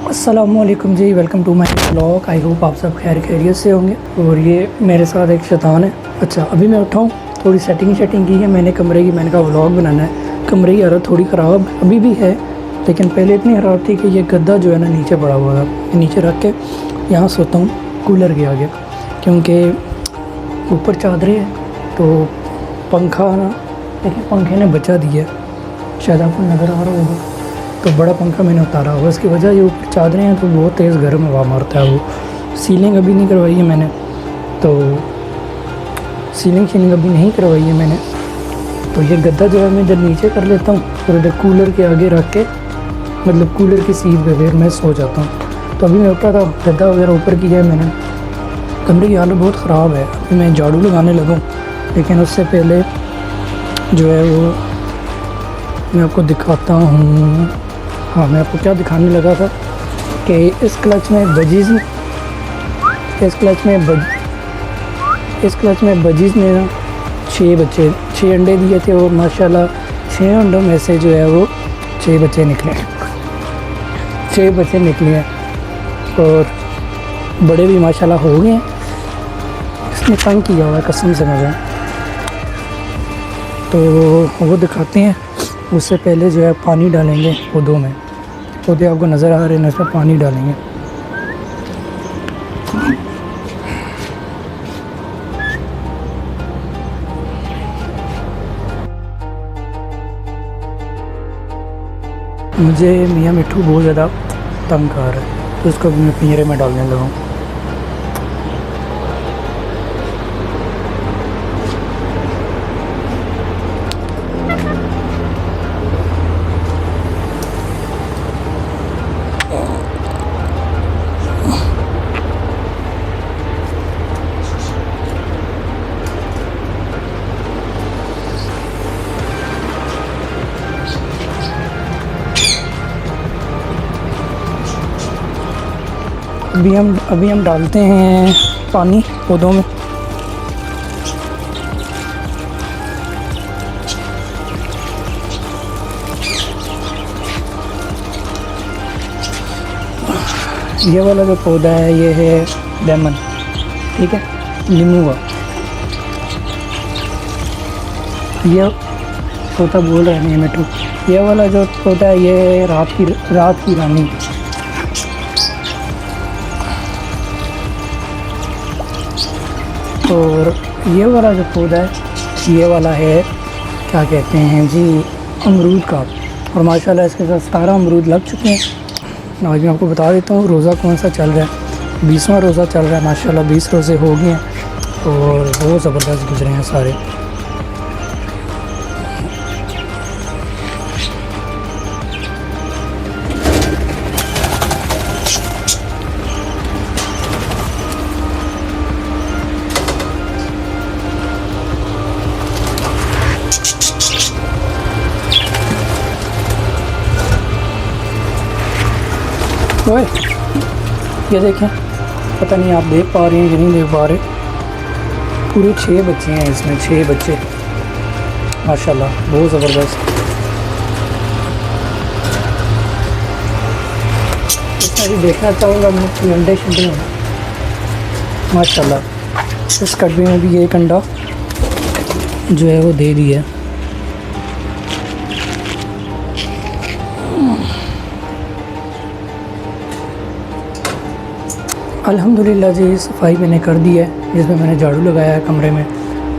अस्सलामुअलैकुम जी, welcome to my blog. I hope आप सब खैर खैरियत से होंगे। और ये मेरे साथ एक शैतान है। अच्छा, अभी मैं उठा हूँ, थोड़ी सेटिंग की है मैंने कमरे की। मैंने कहा व्लॉग बनाना है। कमरे की हालत थोड़ी ख़राब अभी भी है, लेकिन पहले इतनी ख़राब थी कि ये गद्दा जो है ना नीचे पड़ा हुआ था। नीचे रख के यहाँ सोता हूँ कूलर के आगे, क्योंकि ऊपर चादरें हैं तो पंखा ना, देखिए पंखे ने बचा दिया, शायद आपको नज़र आ रहा होगा। तो बड़ा पंखा मैंने उतारा होगा, इसकी वजह ये ऊपर चादरें हैं तो बहुत तेज़ गर्म हवा मारता है। वो सीलिंग अभी नहीं करवाई है मैंने, तो सीलिंग अभी नहीं करवाई है मैंने। तो ये गद्दा जो है मैं इधर नीचे कर लेता हूँ और इधर कूलर के आगे रख के, मतलब कूलर की सीट पे फिर मैं सो जाता हूँ। तो अभी मैं उठा था, गद्दा वगैरह ऊपर किया है मैंने। कमरे की हालत बहुत ख़राब है। अभी मैं झाड़ू लगाने लगूँ, लेकिन उससे पहले जो है वो मैं आपको दिखाता हूँ। हाँ, मैं आपको क्या दिखाने लगा था कि इस क्लच में बजीज़ ने ना 6 अंडे दिए थे और माशाल्लाह 6 अंडों में से जो है वो 6 बच्चे निकले 6 बच्चे निकले हैं और बड़े भी माशाल्लाह हो गए हैं। इसने तंग किया हुआ है कसम से मुझे, तो वो दिखाते हैं। उससे पहले जो है पानी डालेंगे पौधों में। पौधे आपको नज़र आ रहे हैं, इसमें पानी डालेंगे। मुझे मियाँ मिट्ठू बहुत ज़्यादा तंग कर रहा है, तो उसको भी मैं पिंजरे में डालने लगा हूँ। अभी हम डालते हैं पानी पौधों में। ये वाला जो पौधा है ये है लेमन, ठीक है, नींबू का। ये तोता बोल रहा है नहीं मिट्टू। ये वाला जो पौधा है ये है रात की रानी। और ये वाला जो पौधा है ये वाला है, क्या कहते हैं जी, अमरूद का। और माशाल्लाह इसके साथ 17 अमरूद लग चुके हैं। आज मैं आपको बता देता हूँ रोज़ा कौन सा चल रहा है। 20वां रोज़ा चल रहा है माशाल्लाह। 20 रोज़े हो गए हैं और बहुत ज़बरदस्त गुजरे हैं सारे। ओए, ये देखें, पता नहीं आप देख पा रहे हैं कि नहीं देख पा रहे। पूरे 6 बच्चे हैं इसमें, 6 बच्चे माशाल्लाह, बहुत ज़बरदस्त। इसमें भी देखना चाहूँगा मैं अंडे शंडे हैं माशाल्लाह। इस कटबे में भी एक अंडा जो है वो दे दिया है। अल्हम्दुलिल्लाह जी, सफाई मैंने कर दी है, जिसमें मैंने झाड़ू लगाया है कमरे में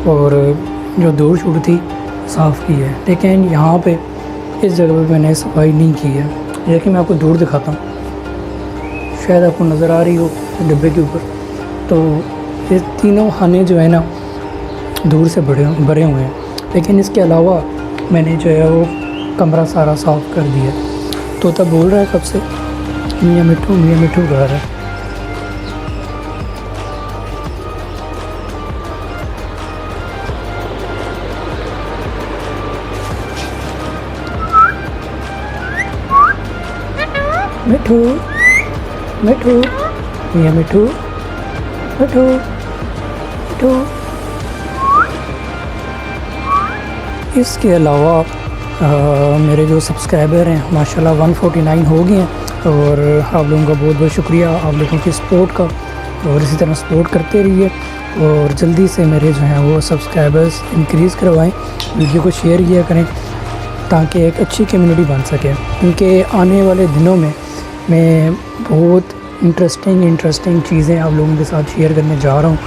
और जो दूर छूट थी साफ़ की है। लेकिन यहाँ पे इस जगह पे मैंने सफाई नहीं की है। देखिए मैं आपको दूर दिखाता हूँ, शायद आपको नज़र आ रही हो डिब्बे के ऊपर। तो ये तीनों खाने जो है ना दूर से भरे हुए हैं, लेकिन इसके अलावा मैंने जो है वो कमरा सारा साफ़ कर दिया। तोता बोल रहा है कब से, मियाँ मिट्ठू कह रहा है। मिट्ठू मिट्ठू मियाँ मिट्ठू मिट्ठू मिट्ठू। इसके अलावा मेरे जो सब्सक्राइबर हैं माशाल्लाह 149 हो गए हैं। और आप लोगों का बहुत बहुत शुक्रिया, आप लोगों की सपोर्ट का, और इसी तरह सपोर्ट करते रहिए। और जल्दी से मेरे जो हैं वो सब्सक्राइबर्स इंक्रीज़ करवाएं, वीडियो को शेयर किया करें ताकि एक अच्छी कम्युनिटी बन सके, क्योंकि आने वाले दिनों में मैं बहुत इंटरेस्टिंग चीज़ें आप लोगों के साथ शेयर करने जा रहा हूँ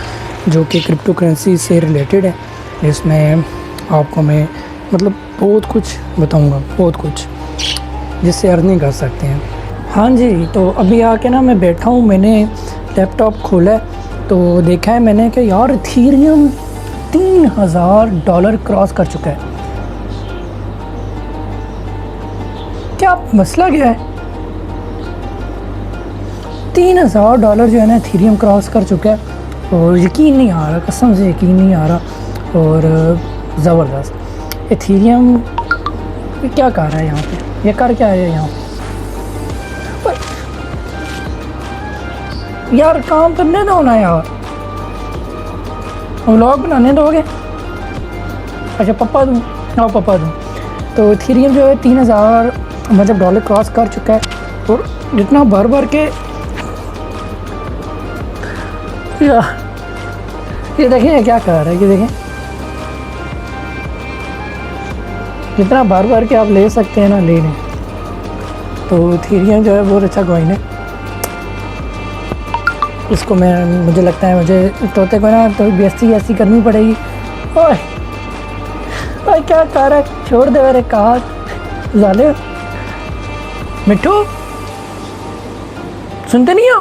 जो कि क्रिप्टो करेंसी से रिलेटेड है। इसमें आपको मैं मतलब बहुत कुछ बताऊँगा, बहुत कुछ जिससे अर्निंग कर सकते हैं। हाँ जी, तो अभी आके ना मैं बैठा हूँ, मैंने लैपटॉप खोला है तो देखा है मैंने कि यार इथेरियम $3000 क्रॉस कर चुका है। क्या मसला क्या है? $3000 जो है ना इथेरियम क्रॉस कर चुका है और यकीन नहीं आ रहा, कसम से यकीन नहीं आ रहा। और ज़बरदस्त इथेरियम क्या कर रहा है यहाँ पे, ये कर क्या है यहाँ पे? यार काम करने दो ना यार, व्लॉग बनाने दोगे? अच्छा पप्पा दूँ, हाँ पप्पा दूँ। तो इथेरियम जो है 3000 मतलब डॉलर क्रॉस कर चुका है और जितना भर भर के ये देखें क्या कर रहा है, ये देखें जितना भर भर के आप ले सकते हैं ना ले लें। तो इथेरियम जो है बहुत अच्छा कॉइन है, इसको मुझे लगता है मुझे तोते को ना तो बेइज्जती ऐसी करनी पड़ेगी। ओए ओए क्या कर रहा है, छोड़ दे मेरे कहा जाले। मिट्टू सुनते नहीं हो,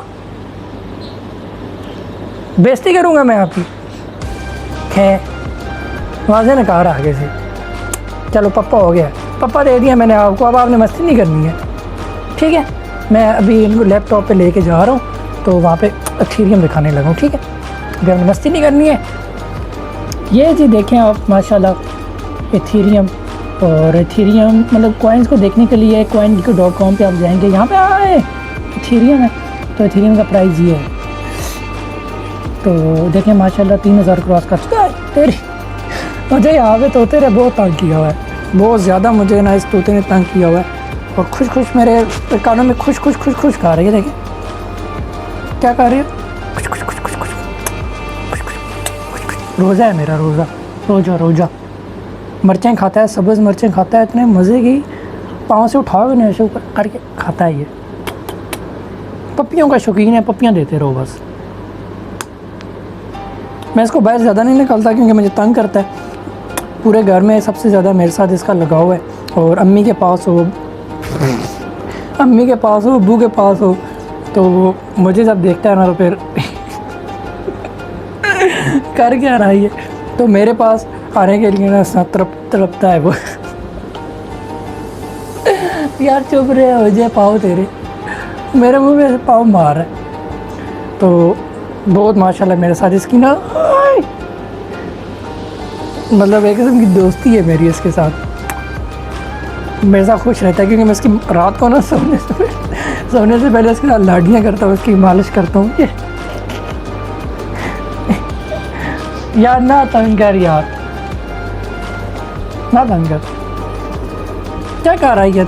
बेइज्जती करूँगा मैं आपकी। खैर वहाँ से नकार आगे से, चलो पप्पा हो गया, पप्पा दे दिया मैंने आपको, अब आपने मस्ती नहीं करनी है, ठीक है? मैं अभी इनको लैपटॉप पे लेके जा रहा हूँ तो वहाँ पे इथेरियम दिखाने लगा हूँ, ठीक है? अभी आपने मस्ती नहीं करनी है। ये जी देखें आप माशाल्लाह इथेरियम, और इथेरियम मतलब कॉइन्स को देखने के लिए coin.com पे आप जाएंगे, यहाँ पे आए इथेरियम है तो इथेरियम का प्राइस ये है। तो देखें माशाल्लाह 3000 क्रॉस कर चुका है। तेरी मुझे यहाँ पे तोते ने बहुत तंग किया हुआ है, बहुत ज़्यादा मुझे ना इस तोते ने तंग किया हुआ है। और खुश मेरे कानों में खुश खा रही है। देखें क्या कर रही है, खुश। रोज़ा है मेरा, रोज़ा मिर्चें खाता है, सब्ज़ मिर्चें खाता है, इतने मज़े की पाँव से उठा के ऐसे ऊपर करके खाता है। ये पप्पियों का शौकीन है, पप्पियाँ देते रहो बस। मैं इसको बाहर ज़्यादा नहीं निकालता क्योंकि मुझे तंग करता है। पूरे घर में सबसे ज़्यादा मेरे साथ इसका लगाव है, और अम्मी के पास हो, अब्बू के पास हो, तो मुझे जब देखता है ना तो फिर कर क्या रहा है, तो मेरे पास आने के लिए ना तड़पता है वो। यार चुप रहे हो जाए, पाँव तेरे मेरे मुंह में पाँव मार है। तो बहुत माशाल्लाह मेरे साथ इसकी ना मतलब एक किस्म की दोस्ती है मेरी इसके साथ। मेरे साथ खुश रहता है क्योंकि मैं इसकी रात को ना सोने से पहले इसके साथ लाडियाँ करता हूँ, इसकी मालिश करता हूँ। यार ना तंग कर यार, ना तंग कर, क्या कर रहा है ये?